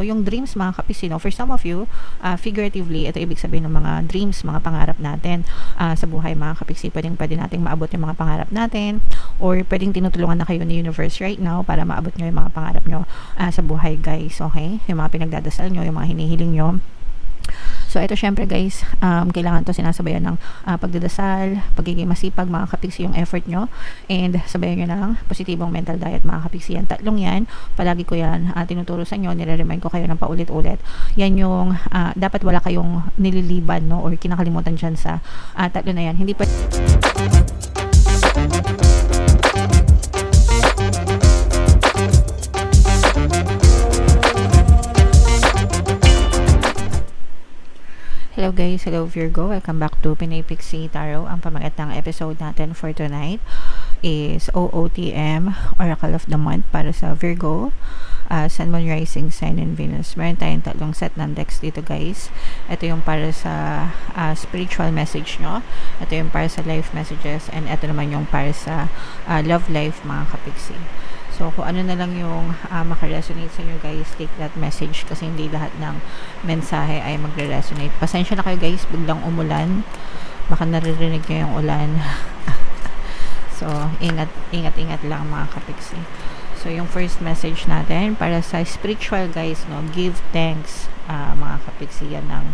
So, yung dreams mga kapiksi, no, for some of you, figuratively, ito ibig sabihin ng mga dreams, mga pangarap natin sa buhay mga kapiksi. Pwede nating maabot yung mga pangarap natin, or pwedeng tinutulungan na kayo ni universe right now para maabot nyo yung mga pangarap nyo sa buhay, guys. Okay? Yung mga pinagdadasal nyo, yung mga hinihiling nyo. So, ito syempre guys, kailangan to sinasabayan ng pagdadasal, pagiging masipag mga kapiksi yung effort nyo, and sabayan nyo ng positibong mental diet mga kapiksi. Yan, tatlong yan, palagi ko yan tinuturo sa inyo, nire-remind ko kayo ng paulit-ulit. Yan yung dapat wala kayong nililiban, no, or kinakalimutan dyan sa tatlo na yan. Hindi pa Hello guys, hello Virgo, welcome back to Pinay Pixie Tarot. Ang pamagat ng episode natin for tonight is OOTM, Oracle of the Month para sa Virgo, Sun, Moon, Rising, Sign, and Venus. Meron tayong tatlong set ng decks dito guys. Ito yung para sa spiritual message nyo, ito yung para sa life messages, and ito naman yung para sa love life mga kapiksi. So, kung ano na lang yung makaresonate sa inyo guys, take that message kasi hindi lahat ng mensahe ay magre-resonate. Pasensya na kayo guys, biglang umulan. Baka naririnig nyo yung ulan. So, ingat lang mga kapiksi. So, yung first message natin para sa spiritual guys, no, give thanks mga kapiksi. Yan ang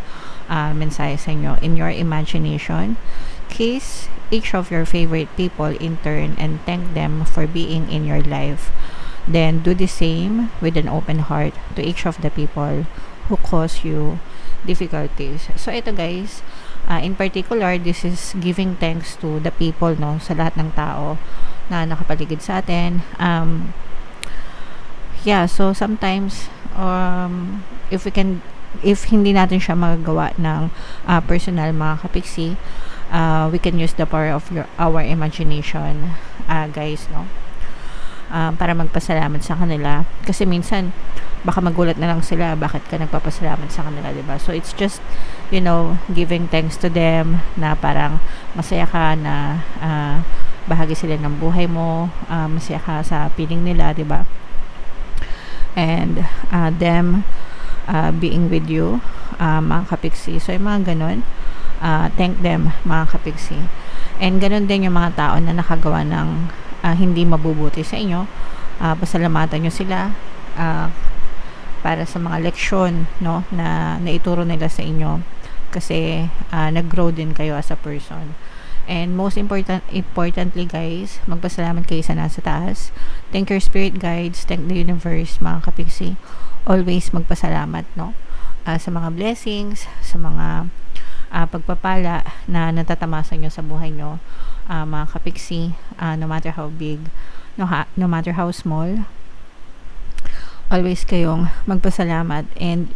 mensahe sa inyo. In your imagination, kiss each of your favorite people in turn and thank them for being in your life. Then do the same with an open heart to each of the people who cause you difficulties. So ito guys, in particular, this is giving thanks to the people, no, sa lahat ng tao na nakapaligid sa atin. Yeah, so sometimes if hindi natin siya magagawa ng personal mga kapiksi, we can use the power of our imagination guys, no, para magpasalamat sa kanila kasi minsan baka magulat na lang sila bakit ka nagpapasalamat sa kanila, diba? So it's just, you know, giving thanks to them na parang masaya ka na bahagi sila ng buhay mo, masaya ka sa piling nila, diba? And them being with you mga kapiksi. So yung mga ganun, thank them mga kapiksi. And ganun din yung mga tao na nakagawa ng hindi mabubuti sa inyo, pasalamatan nyo sila para sa mga leksyon, no, na naituro nila sa inyo kasi nag-grow din kayo as a person. And most importantly guys, magpasalamat kayo sa nasa taas. Thank your spirit guides, thank the universe mga kapiksi. Always magpasalamat, no, sa mga blessings, sa mga pagpapala na natatamasa nyo sa buhay nyo mga kapiksi, no matter how big, no matter how small, always kayong magpasalamat. And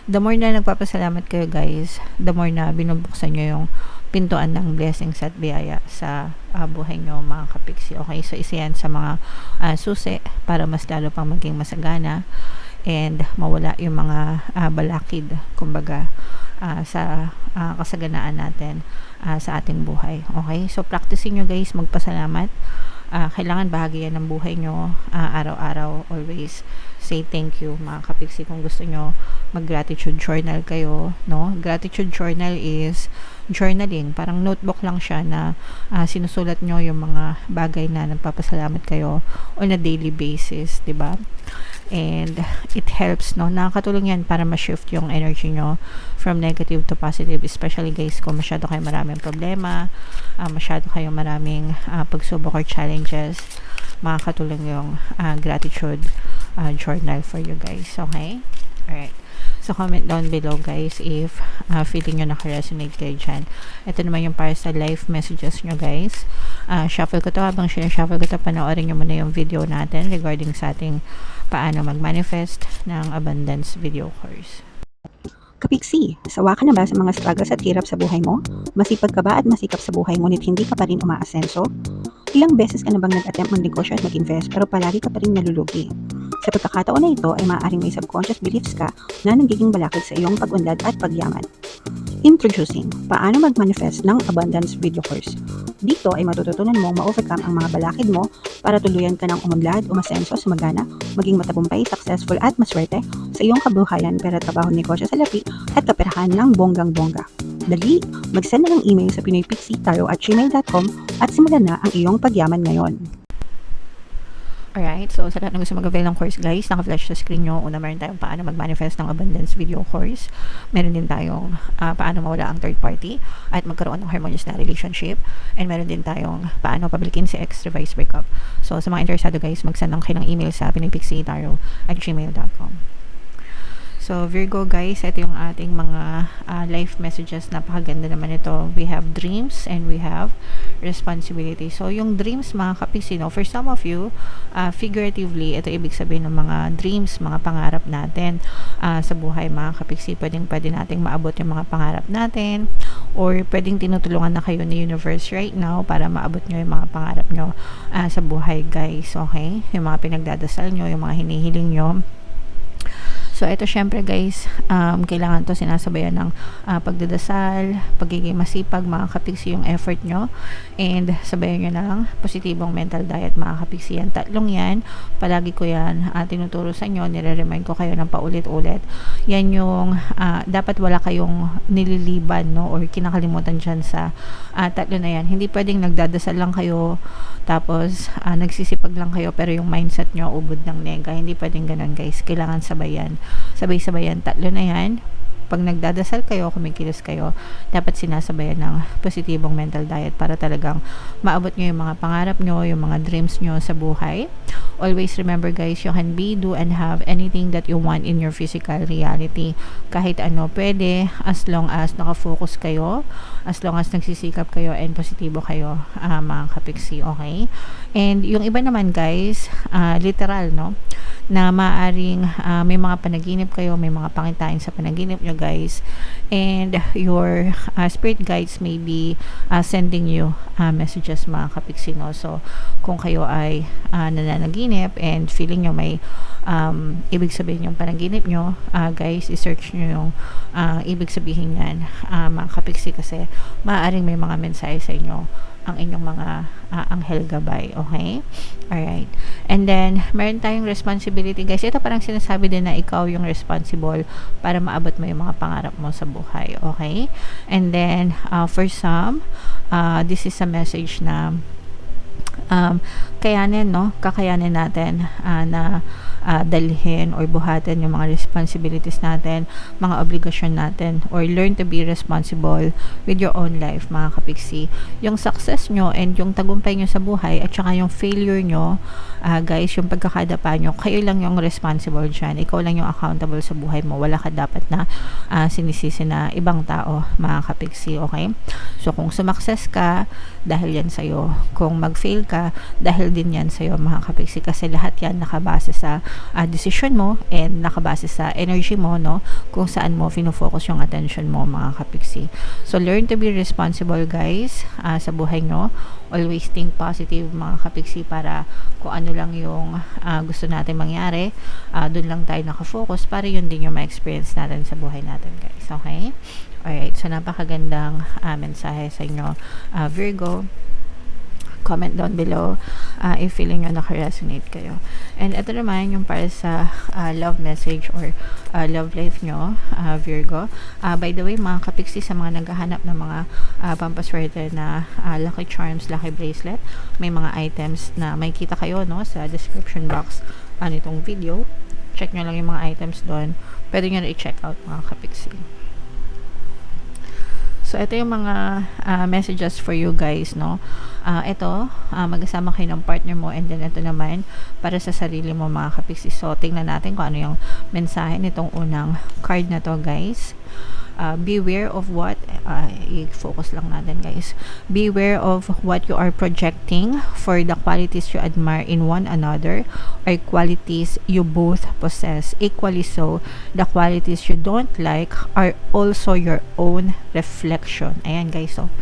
the more na nagpapasalamat kayo guys, the more na binubuksan nyo yung pintuan ng blessings at biyaya sa buhay nyo mga kapiksi. Okay, so isa yan sa mga susi para mas lalo pang maging masagana and mawala yung mga balakid kumbaga sa kasaganaan natin sa ating buhay. Okay, so practicing nyo guys magpasalamat. Kailangan bahagi yan ng buhay nyo araw-araw. Always say thank you mga kapiksi. Kung gusto nyo mag-gratitude journal kayo, no? Gratitude journal is journaling, parang notebook lang siya na sinusulat nyo yung mga bagay na nagpapasalamat kayo on a daily basis, diba? And it helps, no, nakakatulong yan para ma-shift yung energy nyo from negative to positive, especially guys kung masyado kayo maraming problema, masyado kayo maraming pagsubok or challenges, makakatulong yung gratitude journal for you guys. Okay, alright. So, comment down below guys if feeling nyo naka-resonate kayo dyan. Ito naman yung para sa life messages nyo guys. Shuffle ko to. Habang sinashuffle ko to, panoorin nyo muna yung video natin regarding sa ating paano mag-manifest ng abundance video course. Kapiksi, sawa ka na ba sa mga struggles at hirap sa buhay mo? Masipag ka ba at masikap sa buhay ngunit hindi ka pa rin umaasenso? Ilang beses ka na bang nag-attempt mag-negosyo at mag-invest pero palagi ka pa rin nalulugi? Sa pagkakataon na ito ay maaaring may subconscious beliefs ka na nagiging balakid sa iyong pag-unlad at pagyaman. Introducing, paano mag-manifest ng abundance video course. Dito ay matututunan mong ma-overcome ang mga balakid mo para tuluyan ka ng umunlad, umasenso, sumagana, maging matagumpay, successful at maswerte sa iyong kabuhayan, pera, trabaho, negosyo, salapi at kaperahan ng bonggang-bongga. Dali, mag-send na ng email sa pinoypixie@gmail.com at simulan na ang iyong pagyaman ngayon. Alright, so sa lahat ng gusto mag-avail ng course guys, naka-flash sa screen nyo. Una, meron tayong paano mag-manifest ng abundance video course. Meron din tayong paano mawala ang third party at magkaroon ng harmonious na relationship. And meron din tayong paano pabalikin si ex, revise, breakup. So sa mga interesado guys, mag-send lang kayo ng email sa pinoypixie@gmail.com. So, Virgo guys, ito yung ating mga life messages. Napakaganda naman ito. We have dreams and we have responsibility. So, yung dreams mga kapiksi, no, for some of you, figuratively, ito ibig sabihin ng mga dreams, mga pangarap natin sa buhay mga kapiksi. Pwede nating maabot yung mga pangarap natin or pwedeng tinutulungan na kayo ni universe right now para maabot nyo yung mga pangarap nyo sa buhay guys. Okay? Yung mga pinagdadasal nyo, yung mga hinihiling nyo. So, ito syempre guys, kailangan to sinasabayan ng pagdadasal, pagiging masipag, mga kapiksi yung effort nyo, and sabayan nyo ng positibong mental diet, mga kapiksi. Yan, tatlong yan, palagi ko yan tinuturo sa inyo, nire-remind ko kayo ng paulit-ulit. Yan yung dapat wala kayong nililiban, no, or kinakalimutan dyan sa tatlo na yan. Hindi pwedeng nagdadasal lang kayo, tapos nagsisipag lang kayo, pero yung mindset nyo ubod ng nega. Hindi pwedeng ganun guys, kailangan sabayan. Sabay-sabayan, tatlo na yan. Pag nagdadasal kayo, kumikilos kayo, dapat sinasabayan ng positibong mental diet para talagang maabot nyo yung mga pangarap nyo, yung mga dreams nyo sa buhay. Always remember guys, you can be, do, and have anything that you want in your physical reality. Kahit ano pwede, as long as nakafocus kayo, as long as nagsisikap kayo and positibo kayo, mga kapiksi, okay? And yung iba naman guys, literal, no? Na maaring may mga panaginip kayo, may mga pangitain sa panaginip nyo guys, and your spirit guides may be sending you messages mga kapiksi, no? So kung kayo ay nananaginip and feeling nyo may ibig sabihin yung panaginip nyo, guys, i-search nyo yung ibig sabihin yan, mga kapiksi, kasi maaaring may mga mensahe sa inyo ang inyong mga anghel gabay, okay? Alright. And then, meron tayong responsibility, guys. Ito parang sinasabi din na ikaw yung responsible para maabot mo yung mga pangarap mo sa buhay, okay? And then, for some, this is a message na kakayanin natin na dalhin or buhatin yung mga responsibilities natin, mga obligasyon natin, or learn to be responsible with your own life, mga kapiksi. Yung success nyo and yung tagumpay nyo sa buhay at saka yung failure nyo, guys, yung pagkakadapa nyo, kayo lang yung responsible dyan. Ikaw lang yung accountable sa buhay mo. Wala ka dapat na sinisisi na ibang tao, mga kapiksi, okay? So, kung sumakses ka, dahil yan sa'yo. Kung mag-fail ka, dahil din yan sa'yo, mga kapiksi, kasi lahat yan nakabase sa decision mo and nakabase sa energy mo, no, kung saan mo fino-focus yung attention mo, mga kapiksi. So learn to be responsible guys sa buhay nyo. Always think positive, mga kapiksi, para kung ano lang yung gusto natin mangyari, dun lang tayo nakafocus para yun din yung ma-experience natin sa buhay natin guys, okay? Alright, so napakagandang mensahe sa inyo, Virgo. Comment down below if feeling nyo naka-resonate kayo. And ito naman yung para sa love message or love life nyo, Virgo. By the way, mga kapiksi, sa mga naghahanap ng mga pampaswerte na lucky charms, lucky bracelet, may mga items na may kita kayo, no, sa description box nitong video. Check nyo lang yung mga items doon. Pwede nyo na i-check out, mga kapiksi. So, ito yung mga messages for you guys, no? Ito, magkasama kayo ng partner mo, and then ito naman, para sa sarili mo, mga kapiksi. So, tingnan natin kung ano yung mensahe nitong unang card na to, guys. Beware of what, i-focus lang natin guys, beware of what you are projecting, for the qualities you admire in one another are qualities you both possess. Equally so, the qualities you don't like are also your own reflection. Ayan guys, so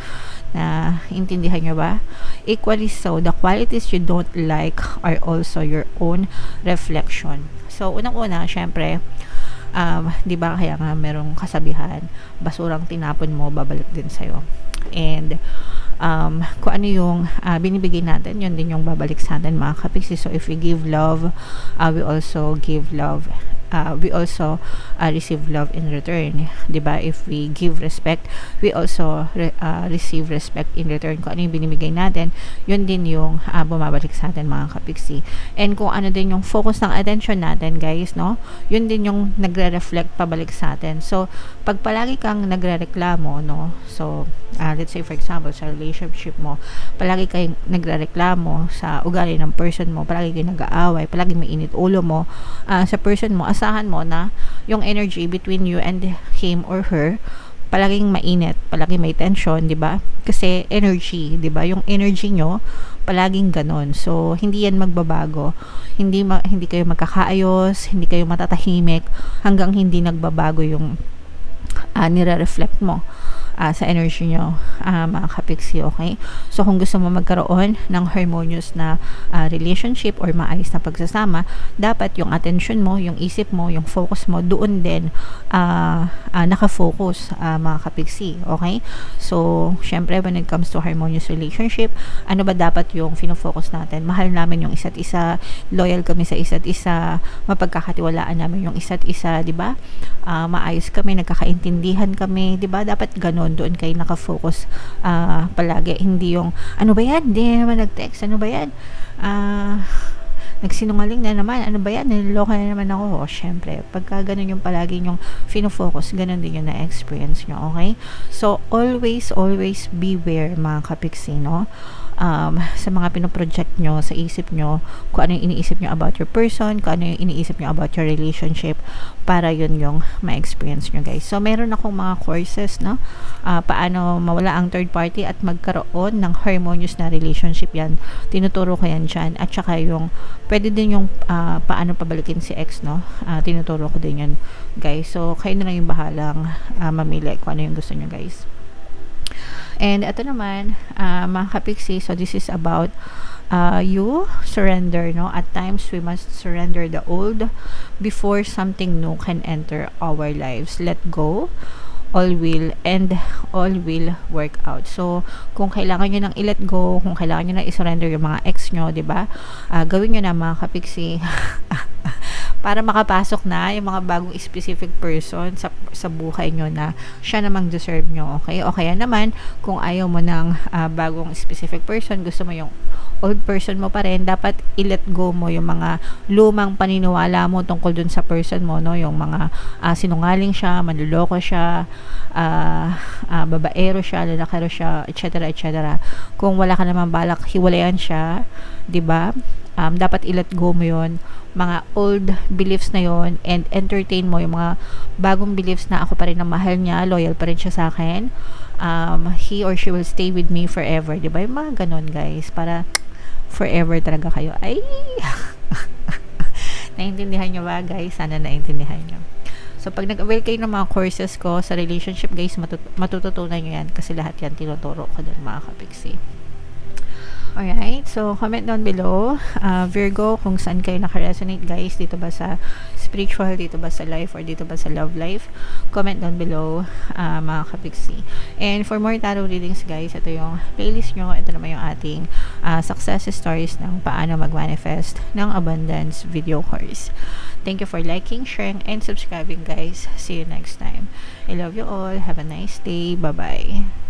na intindihan nyo ba? Equally so, the qualities you don't like are also your own reflection. So unang-una, syempre, 'Di ba kaya nga merong kasabihan, basurang tinapon mo babalik din sa'yo. And kung ano yung binibigay natin, yun din yung babalik sa atin mga kapiksi. So if we give love, we also give love, we also receive love in return, 'di ba? If we give respect, we also receive respect in return. Kung ano yung binibigay natin, yun din yung bumabalik sa atin mga kapiksi. And kung ano din yung focus ng attention natin, guys, no, yun din yung nagre-reflect pabalik sa atin. So pag palagi kang nagrereklamo, no, so let's say for example sa relationship mo, palagi kang nagrereklamo sa ugali ng person mo, palagi kang nag-aaway, palagi may init ulo mo sa person mo, asahan mo na yung energy between you and him or her palaging mainit, palaging may tension, 'di ba? Kasi energy, 'di ba? Yung energy nyo palaging ganon. So hindi yan magbabago. Hindi kayo magkakaayos, hindi kayo matatahimik hanggang hindi nagbabago yung nire-reflect mo sa energy nyo, mga kapiksi, okay? So kung gusto mo magkaroon ng harmonious na relationship or maayos na pagsasama, dapat yung attention mo, yung isip mo, yung focus mo doon din nakafocus, mga kapiksi, okay? So syempre when it comes to harmonious relationship, ano ba dapat yung fino-focus natin? Mahal namin yung isa't isa, loyal kami sa isa't isa, mapagkakatiwalaan namin yung isa't isa, 'di ba? Maayos kami, nagkakaintindihan kami, 'di ba? Dapat ganun, doon kayo nakafocus palagi. Hindi yung ano ba yan, hindi naman nag-text, ano ba yan, nagsinungaling na naman, ano ba yan, niloloka na naman ako. O syempre, pagka ganun yung palagi yung fino-focus, ganun din yung na-experience nyo, okay? So always beware mga kapiksi, no? Sa mga pinoproject nyo sa isip nyo, kung ano yung iniisip nyo about your person, kung ano yung iniisip nyo about your relationship, para yun yung ma-experience nyo, guys. So meron akong mga courses, no, paano mawala ang third party at magkaroon ng harmonious na relationship. Yan, tinuturo ko yan dyan. At saka yung pwede din yung paano pabalikin si ex, no, tinuturo ko din yan, guys. So kayo na lang yung bahalang mamili kung ano yung gusto nyo, guys. And ito naman, mga kapiksi, so this is about you surrender, no? At times we must surrender the old before something new can enter our lives. Let go, all will work out. So kung kailangan nyo nang i-let go, kung kailangan nyo nang i-surrender yung mga ex nyo, 'di ba? Gawin nyo na mga kapiksi para makapasok na yung mga bagong specific person sa buhay nyo na siya namang deserve nyo, okay? O kaya naman, kung ayaw mo ng bagong specific person, gusto mo yung old person mo pa rin, dapat i-let go mo yung mga lumang paniniwala mo tungkol dun sa person mo, no? Yung mga sinungaling siya, manluloko siya, babaero siya, lalakero siya, etc. Kung wala ka namang balak hiwalayan siya, 'di ba? Dapat i-let go mo yon, mga old beliefs na yon, and entertain mo yung mga bagong beliefs na ako pa rin ang mahal niya, loyal pa rin siya sa akin, he or she will stay with me forever, 'di ba? Yung mga ganon, guys, para forever talaga kayo. Ay naintindihan nyo ba, guys? Sana naintindihan nyo. So pag nag-avail kayo ng mga courses ko sa relationship, guys, matututunan nyo yan kasi lahat yan tinuturo ko din, mga kapiksi. Alright, so comment down below, Virgo, kung saan kayo nakaresonate, guys, dito ba sa spiritual, dito ba sa life, or dito ba sa love life. Comment down below, mga kapiksi. And for more tarot readings, guys, ito yung playlist nyo, ito naman yung ating success stories ng paano mag-manifest ng abundance video course. Thank you for liking, sharing, and subscribing, guys. See you next time. I love you all. Have a nice day. Bye-bye.